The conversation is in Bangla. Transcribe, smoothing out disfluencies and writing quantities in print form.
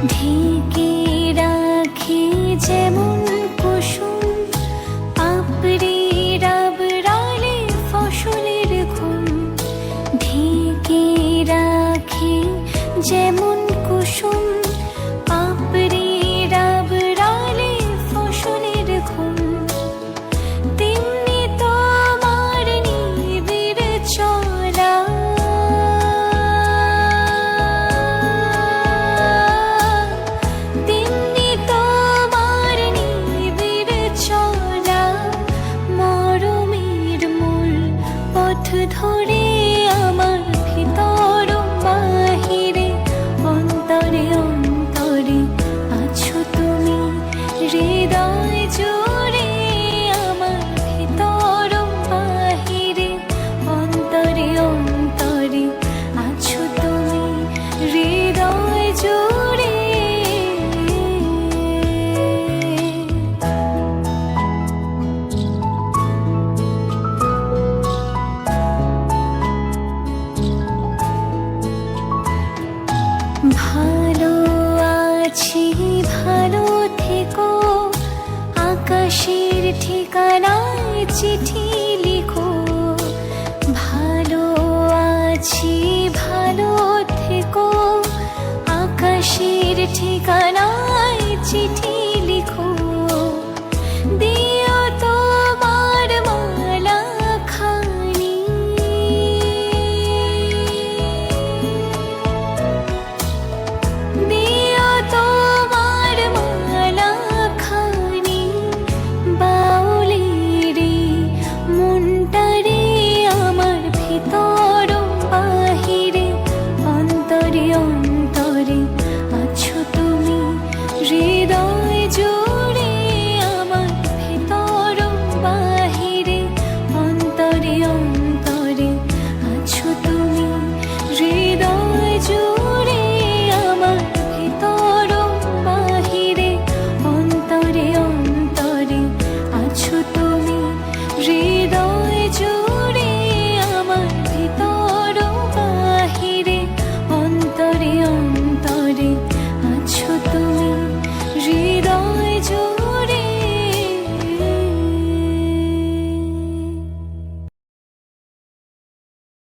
ঢেকে রাখি যেমন কুসুম পাপড়ি রাবড়ালে ফসলের ঘুম। ঢেকে রাখি যেমন কুসুম পাপড়ি রাবড়ালে ফসলের ঘুম। তেমনি তোমার নিবিড় চলা ধরে আমার ভিতর বাহিরে অন্তরে অন্তরে আছো তুমি হৃদয় জুড়ে। আমার ভিতর বাহিরে অন্তরে অন্তরে আছো তুমি হৃদয় জুড়ে। ভালো আছি ভালো থেকো আকাশের ঠিকানায় চিঠি লিখো। ভালো আছি ভালো থেকো আকাশের ঠিকানায়